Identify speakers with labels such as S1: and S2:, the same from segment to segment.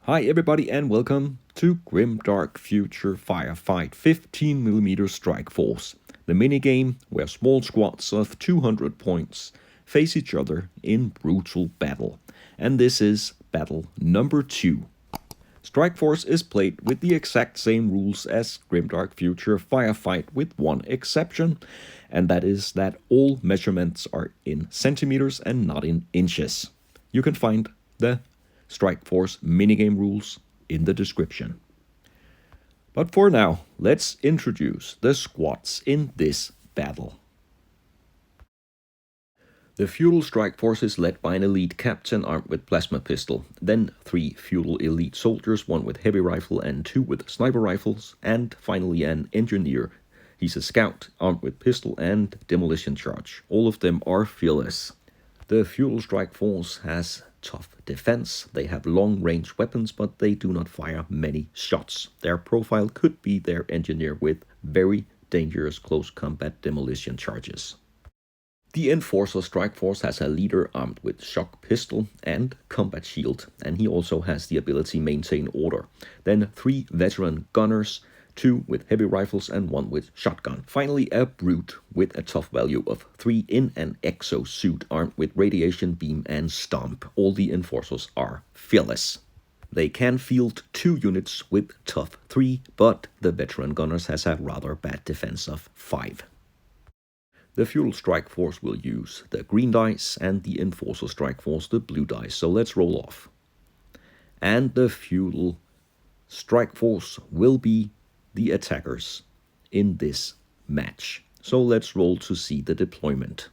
S1: Hi everybody and welcome to Grimdark Future Firefight 15mm Strike Force, the minigame where small squads of 200 points face each other in brutal battle. And this is battle number 2. Strike Force is played with the exact same rules as Grimdark Future Firefight with one exception, and that is that all measurements are in centimeters and not in inches. You can find the Strike Force minigame rules in the description. But for now, let's introduce the squads in this battle. The Feudal Strike Force is led by an elite captain armed with plasma pistol, then 3 Feudal elite soldiers, 1 with heavy rifle and 2 with sniper rifles, and finally an engineer. He's a scout armed with pistol and demolition charge. All of them are fearless. The Feudal Strike Force has tough defense. They have long-range weapons, but they do not fire many shots. Their profile could be their engineer with very dangerous close combat demolition charges. The Enforcer Strike Force has a leader armed with shock pistol and combat shield, and he also has the ability maintain order. Then 3 veteran gunners, 2 with heavy rifles and 1 with shotgun. Finally, a brute with a tough value of 3 in an exosuit armed with radiation beam and stomp. All the enforcers are fearless. They can field 2 units with tough 3, but the veteran gunners has a rather bad defense of 5. The Feudal Strike Force will use the green dice and the Enforcer Strike Force the blue dice, so let's roll off. And the Feudal Strike Force will be the attackers in this match. So let's roll to see the deployment.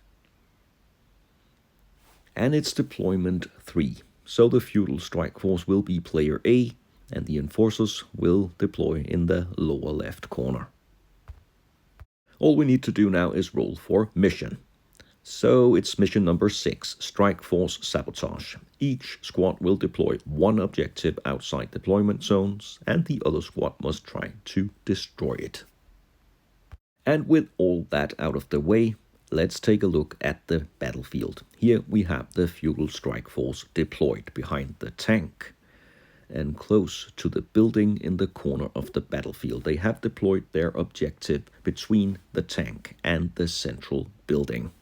S1: And it's deployment 3. So the Feudal Strike Force will be player A, and the enforcers will deploy in the lower left corner. All we need to do now is roll for mission. So it's mission number 6, Strike Force Sabotage. Each squad will deploy 1 objective outside deployment zones, and the other squad must try to destroy it. And with all that out of the way, let's take a look at the battlefield. Here we have the Feudal Strike Force deployed behind the tank and close to the building in the corner of the battlefield. They have deployed their objective between the tank and the central building.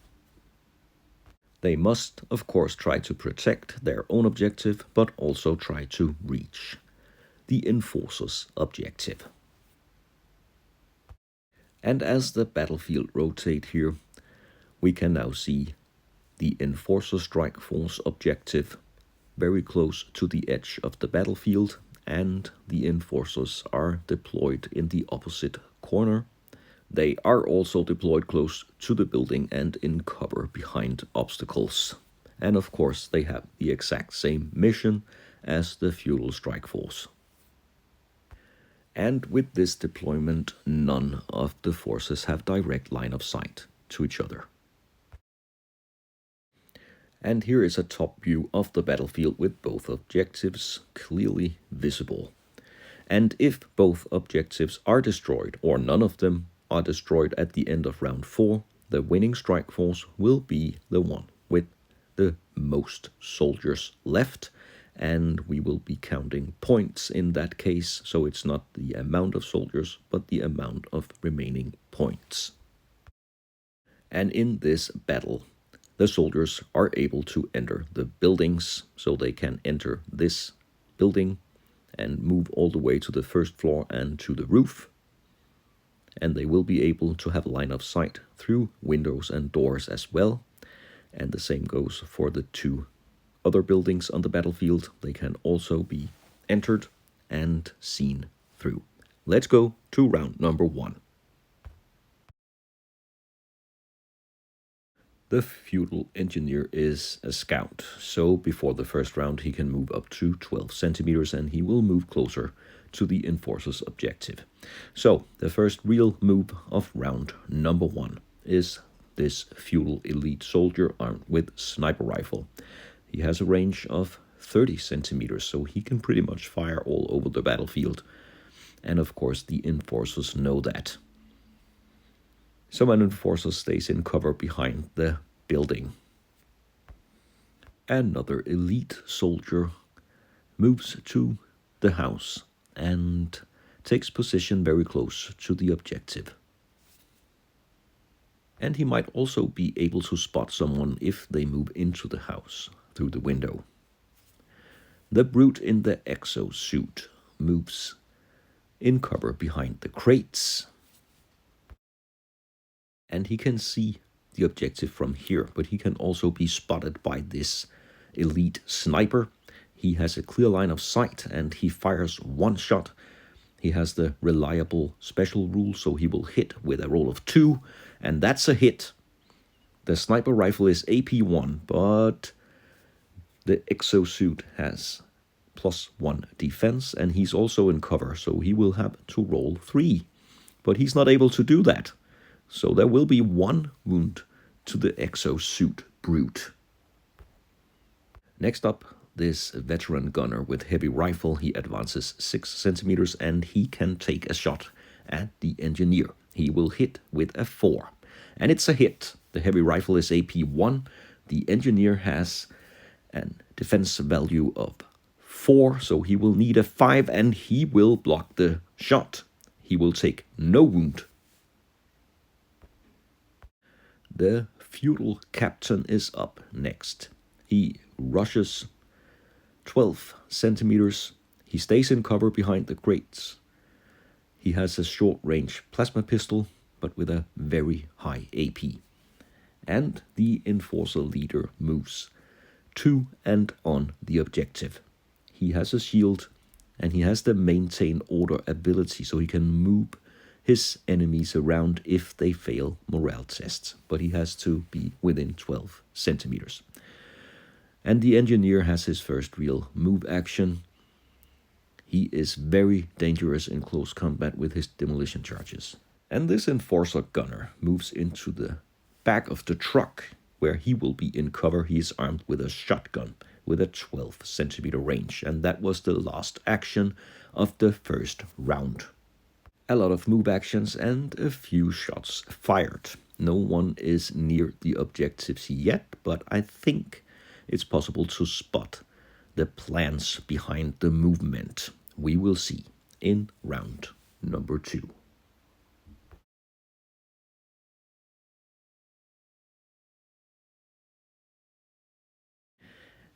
S1: They must, of course, try to protect their own objective, but also try to reach the enforcer's objective. And as the battlefield rotates here, we can now see the Enforcer Strike Force objective very close to the edge of the battlefield, and the enforcers are deployed in the opposite corner. They are also deployed close to the building and in cover behind obstacles. And of course, they have the exact same mission as the Feudal Strike Force. And with this deployment, none of the forces have direct line of sight to each other. And here is a top view of the battlefield with both objectives clearly visible. And if both objectives are destroyed, or none of them are destroyed at the end of round 4, the winning strike force will be the one with the most soldiers left, and we will be counting points in that case, so it's not the amount of soldiers, but the amount of remaining points. And in this battle, the soldiers are able to enter the buildings, so they can enter this building and move all the way to the first floor and to the roof. And they will be able to have a line of sight through windows and doors as well. And the same goes for the 2 other buildings on the battlefield. They can also be entered and seen through. Let's go to round number 1. The Feudal Engineer is a scout, so before the first round he can move up to 12 centimeters and he will move closer to the Enforcer's objective. So the first real move of round number 1 is this Feudal Elite Soldier armed with sniper rifle. He has a range of 30 centimeters, so he can pretty much fire all over the battlefield. And of course the Enforcers know that. So an enforcer stays in cover behind the building. Another elite soldier moves to the house and takes position very close to the objective. And he might also be able to spot someone if they move into the house through the window. The brute in the exosuit moves in cover behind the crates. And he can see the objective from here, but he can also be spotted by this elite sniper. He has a clear line of sight and he fires one shot. He has the reliable special rule, so he will hit with a roll of 2, and that's a hit. The sniper rifle is AP1, but the exosuit has +1 defense, and he's also in cover, so he will have to roll 3. But he's not able to do that, so there will be 1 wound to the exosuit brute. Next up, this veteran gunner with heavy rifle. He advances 6 centimeters and he can take a shot at the engineer. He will hit with a 4. And it's a hit. The heavy rifle is AP1. The engineer has a defense value of 4, so he will need a 5 and he will block the shot. He will take no wound. The feudal captain is up next. He rushes 12 centimeters. He stays in cover behind the crates. He has a short-range plasma pistol, but with a very high AP. And the enforcer leader moves to and on the objective. He has a shield, and he has the maintain order ability, so he can move his enemies around if they fail morale tests. But he has to be within 12 centimeters. And the engineer has his first real move action. He is very dangerous in close combat with his demolition charges. And this enforcer gunner moves into the back of the truck where he will be in cover. He is armed with a shotgun with a 12 centimeter range. And that was the last action of the first round. A lot of move actions and a few shots fired. No one is near the objectives yet, but I think it's possible to spot the plans behind the movement. We will see in round number 2.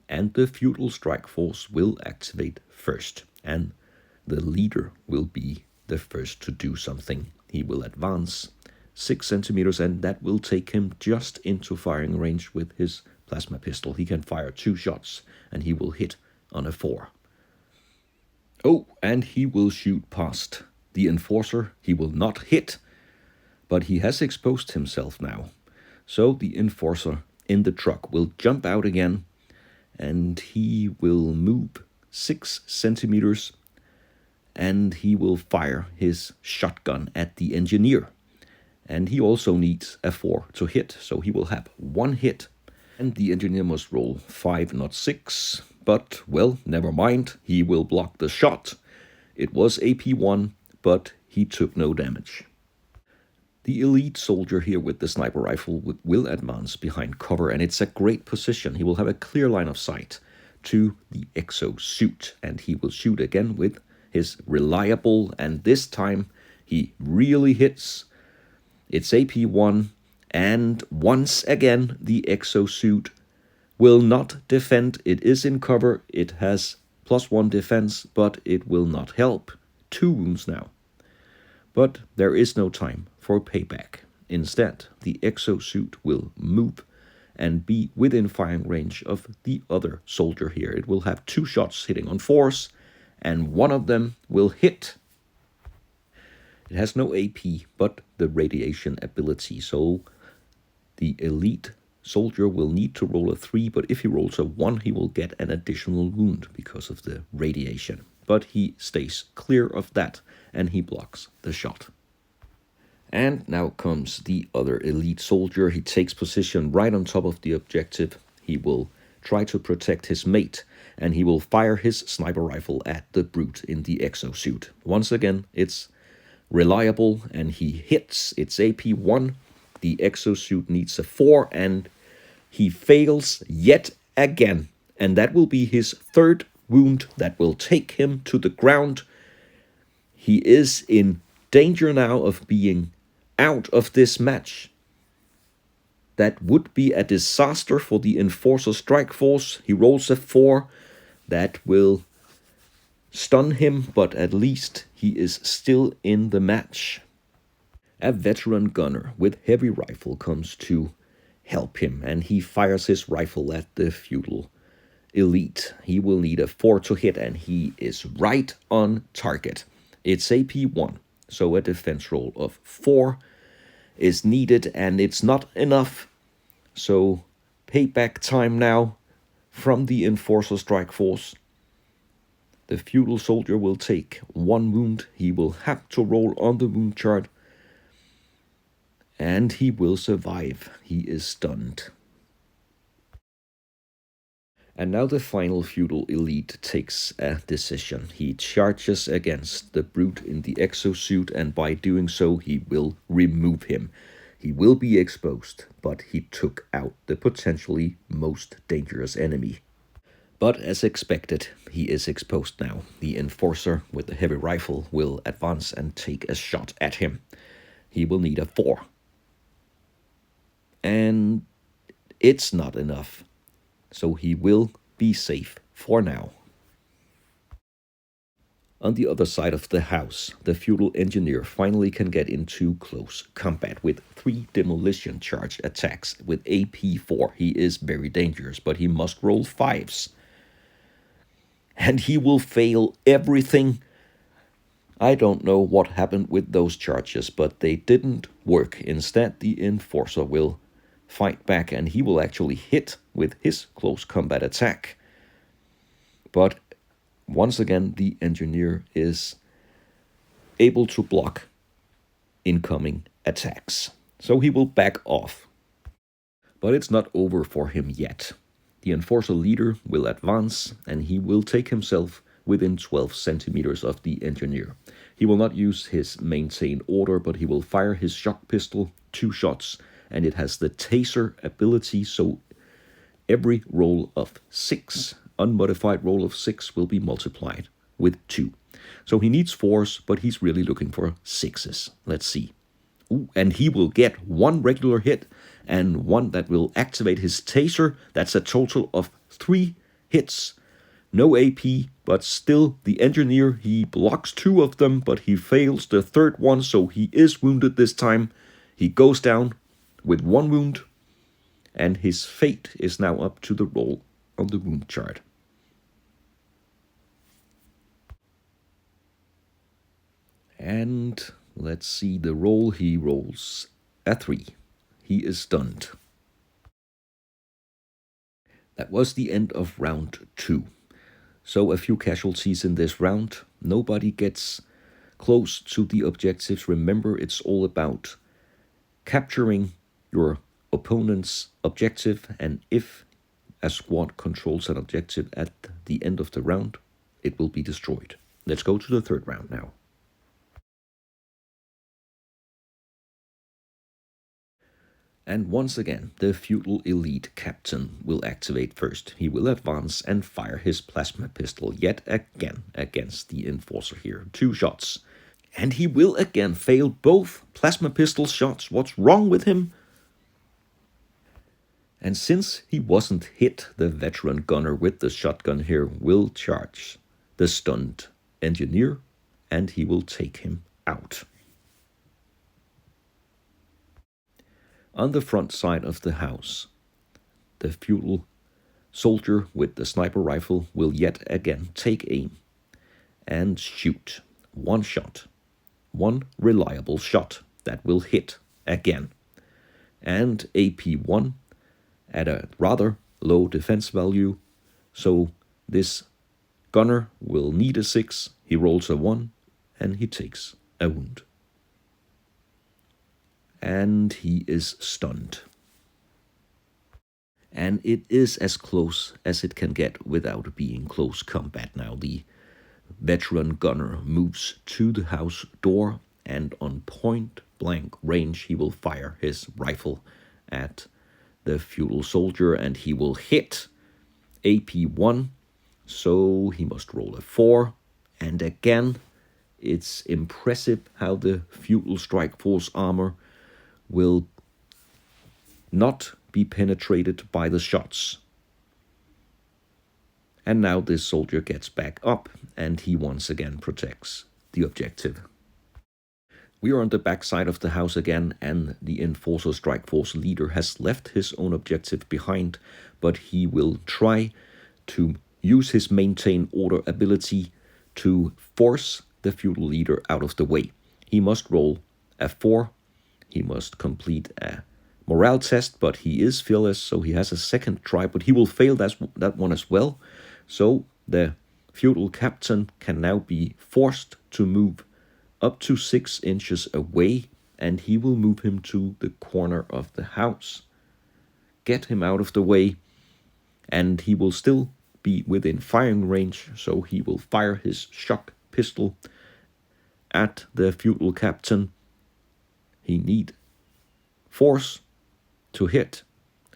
S1: And the feudal strike force will activate first, and the leader will be the first to do something. He will advance 6 centimeters, and that will take him just into firing range with his plasma pistol. He can fire 2 shots, and he will hit on a 4. Oh, and he will shoot past the enforcer. He will not hit, but he has exposed himself now. So the enforcer in the truck will jump out again, and he will move 6 centimeters, and he will fire his shotgun at the engineer. And he also needs a 4 to hit, so he will have 1 hit. And the engineer must roll 5, not 6. But, well, never mind. He will block the shot. It was AP1, but he took no damage. The elite soldier here with the sniper rifle will advance behind cover, and it's a great position. He will have a clear line of sight to the exosuit, and he will shoot again with his reliable, and this time he really hits. It's AP1. And once again, the exosuit will not defend. It is in cover. It has +1 defense, but it will not help. 2 wounds now. But there is no time for payback. Instead, the exosuit will move and be within firing range of the other soldier here. It will have 2 shots hitting on 4s, and one of them will hit. It has no AP, but the radiation ability, so the elite soldier will need to roll a 3, but if he rolls a 1, he will get an additional wound because of the radiation. But he stays clear of that, and he blocks the shot. And now comes the other elite soldier. He takes position right on top of the objective. He will try to protect his mate, and he will fire his sniper rifle at the brute in the exosuit. Once again, it's reliable, and he hits. It's AP1. The exosuit needs a 4, and he fails yet again. And that will be his 3rd wound that will take him to the ground. He is in danger now of being out of this match. That would be a disaster for the Enforcer Strike Force. He rolls a 4. That will stun him, but at least he is still in the match. A veteran gunner with heavy rifle comes to help him, and he fires his rifle at the Feudal elite. He will need a 4 to hit, and he is right on target. It's AP 1, so a defense roll of 4 is needed, and it's not enough. So payback time now from the Enforcer Strike Force. The Feudal soldier will take 1 wound. He will have to roll on the wound chart, and he will survive. He is stunned. And now the final Feudal elite takes a decision. He charges against the brute in the exosuit, and by doing so, he will remove him. He will be exposed, but he took out the potentially most dangerous enemy. But as expected, he is exposed now. The Enforcer with the heavy rifle will advance and take a shot at him. He will need a 4. And it's not enough. So he will be safe for now. On the other side of the house, the Feudal Engineer finally can get into close combat with 3 Demolition charged attacks with AP 4. He is very dangerous, but he must roll 5s. And he will fail everything. I don't know what happened with those charges, but they didn't work. Instead, the Enforcer will fight back, and he will actually hit with his close combat attack. But once again, the Engineer is able to block incoming attacks. So he will back off. But it's not over for him yet. The Enforcer leader will advance, and he will take himself within 12 centimeters of the Engineer. He will not use his maintain order, but he will fire his shock pistol 2 shots, and it has the taser ability, so every roll of 6, unmodified roll of 6, will be multiplied with 2. So he needs 4s, but he's really looking for 6s. Let's see. Ooh, and he will get 1 regular hit and 1 that will activate his taser. That's a total of 3 hits. No AP, but still the Engineer, he blocks 2 of them, but he fails the 3rd one, so he is wounded this time. He goes down with 1 wound, and his fate is now up to the roll on the wound chart. And let's see the roll. He rolls a 3. He is stunned. That was the end of round 2. So a few casualties in this round. Nobody gets close to the objectives. Remember, it's all about capturing your opponent's objective, and if a squad controls an objective at the end of the round, it will be destroyed. Let's go to the 3rd round now. And once again, the Feudal Elite Captain will activate first. He will advance and fire his plasma pistol yet again against the Enforcer here. 2 shots. And he will again fail both plasma pistol shots. What's wrong with him? And since he wasn't hit, the veteran gunner with the shotgun here will charge the stunned Engineer, and he will take him out. On the front side of the house, the Feudal soldier with the sniper rifle will yet again take aim and shoot 1 shot. 1 reliable shot that will hit again. And AP 1 at a rather low defense value, so this gunner will need a 6. He rolls a 1, and he takes a wound. And he is stunned. And it is as close as it can get without being close combat now. The veteran gunner moves to the house door, and on point blank range he will fire his rifle at the Feudal soldier, and he will hit AP 1, So he must roll a 4. And again, it's impressive how the Feudal Strike Force armor will not be penetrated by the shots. And now this soldier gets back up, and he once again protects the objective. We are on the back side of the house again, and the Enforcer Strike Force leader has left his own objective behind, but he will try to use his maintain order ability to force the feudal leader out of the way. He must roll a 4. He must complete a morale test, but he is fearless, so he has a second try, but he will fail that one as well. So the feudal captain can now be forced to move up to 6 inches away, and he will move him to the corner of the house. Get him out of the way, and he will still be within firing range, so he will fire his shock pistol at the feudal captain. He need force to hit.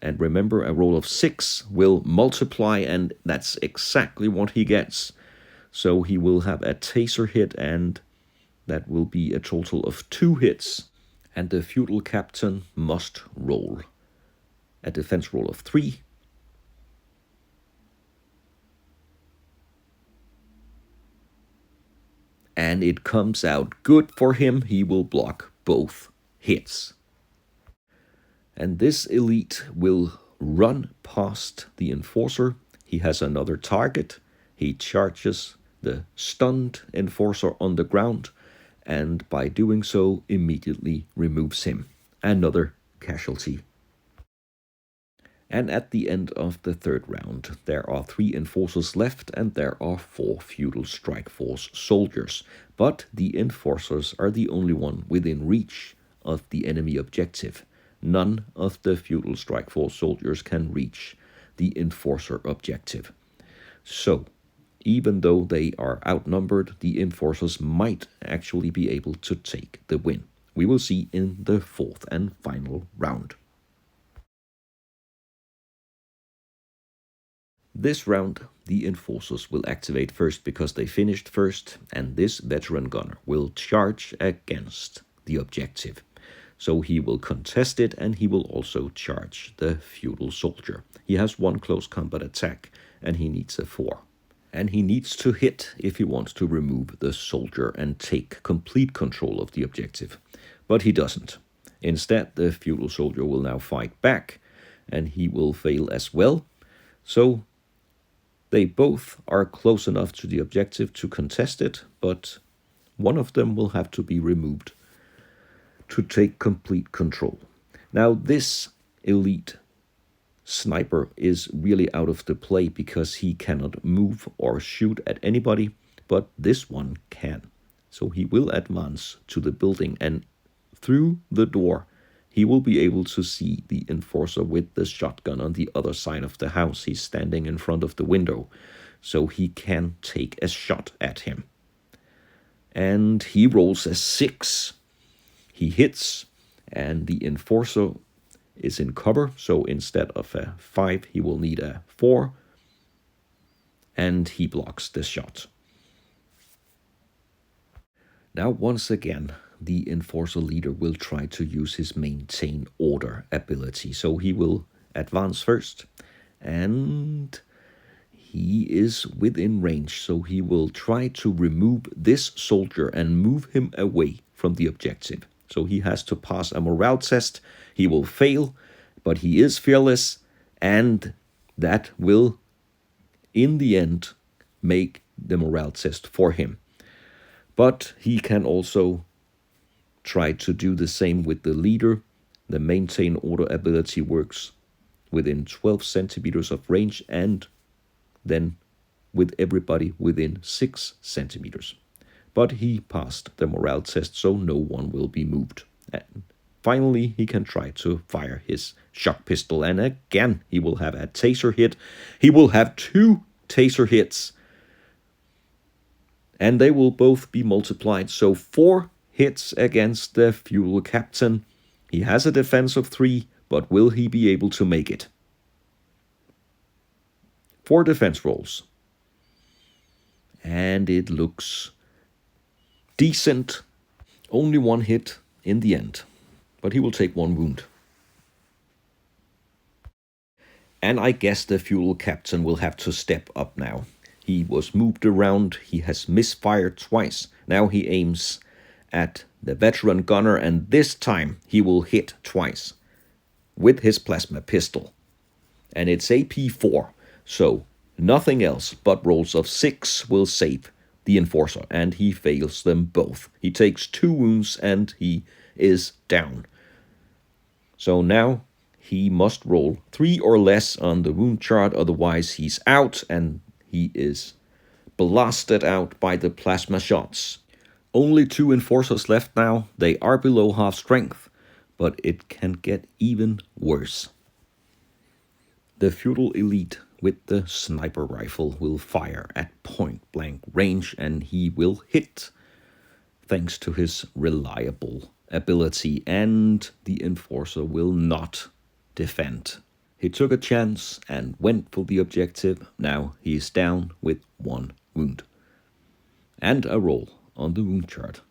S1: And remember, a roll of 6 will multiply, and that's exactly what he gets. So he will have a taser hit, and that will be a total of 2 hits. And the feudal captain must roll a defense roll of 3. And it comes out good for him. He will block both hits. And this elite will run past the enforcer. He has another target. He charges the stunned enforcer on the ground, and by doing so, immediately removes him. Another casualty. And at the end of the third round, there are 3 enforcers left, and there are 4 Feudal Strike Force soldiers. But the enforcers are the only one within reach of the enemy objective. None of the Feudal Strike Force soldiers can reach the enforcer objective. So, even though they are outnumbered, the enforcers might actually be able to take the win. We will see in the 4th and final round. This round, the enforcers will activate first because they finished first, and this veteran gunner will charge against the objective. So he will contest it, and he will also charge the feudal soldier. He has 1 close combat attack, and he needs a 4. And he needs to hit if he wants to remove the soldier and take complete control of the objective. But he doesn't. Instead, the feudal soldier will now fight back, and he will fail as well. So they both are close enough to the objective to contest it, but one of them will have to be removed to take complete control. Now, this elite sniper is really out of the play because he cannot move or shoot at anybody, but this one can. So he will advance to the building, and through the door, he will be able to see the enforcer with the shotgun on the other side of the house. He's standing in front of the window, so he can take a shot at him. And he rolls a 6. He hits, and the enforcer is in cover, so instead of a 5, he will need a 4, and he blocks the shot. Now, once again, the enforcer leader will try to use his maintain order ability, so he will advance first, and he is within range, so he will try to remove this soldier and move him away from the objective. So he has to pass a morale test. He will fail, but he is fearless, and that will, in the end, make the morale test for him. But he can also try to do the same with the leader. The maintain order ability works within 12 centimeters of range, and then with everybody within 6 centimeters. But he passed the morale test, so no one will be moved. And finally, he can try to fire his shock pistol, and again, he will have a taser hit. He will have 2 taser hits, and they will both be multiplied. So 4 hits against the feudal captain. He has a defense of 3, but will he be able to make it? 4 defense rolls. And it looks decent. Only one hit in the end, but he will take 1 wound. And I guess the Feudal captain will have to step up now. He was moved around, he has misfired twice. Now he aims at the veteran gunner, and this time he will hit twice with his plasma pistol. And it's AP4, so nothing else but rolls of 6 will save the enforcer, and he fails them both. He takes 2 wounds and he is down. So now he must roll 3 or less on the wound chart, otherwise he's out, and he is blasted out by the plasma shots. Only 2 enforcers left now. They are below half strength, but it can get even worse. The Feudal elite with the sniper rifle will fire at point blank range, and he will hit thanks to his reliable ability, and the enforcer will not defend. He took a chance and went for the objective. Now he is down with 1 wound and a roll on the wound chart.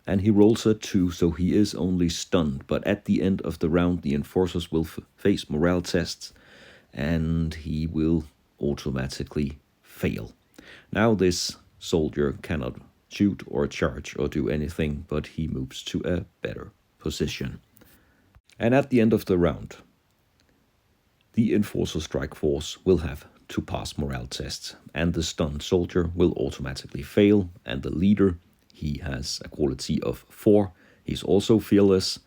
S1: And he rolls a 2, so he is only stunned. But at the end of the round, the enforcers will face morale tests, and he will automatically fail. Now this soldier cannot shoot or charge or do anything, but he moves to a better position. And at the end of the round, the enforcer strike force will have to pass morale tests, and the stunned soldier will automatically fail, and the leader, he has a quality of 4. He's also fearless.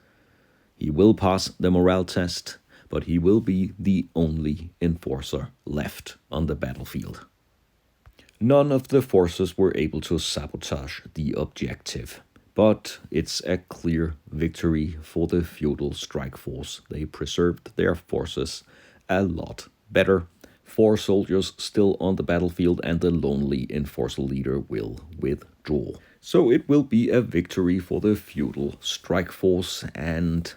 S1: He will pass the morale test, but he will be the only enforcer left on the battlefield. None of the forces were able to sabotage the objective, but it's a clear victory for the Feudal strike force. They preserved their forces a lot better. 4 soldiers still on the battlefield, and the lonely enforcer leader will withdraw. So it will be a victory for the Feudal strike force, and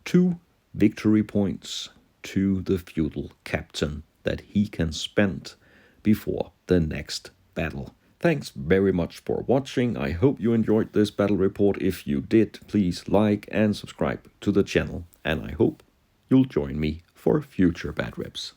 S1: 2 victory points to the Feudal captain that he can spend before the next battle. Thanks very much for watching. I hope you enjoyed this battle report. If you did, please like and subscribe to the channel, and I hope you'll join me for future bad reps.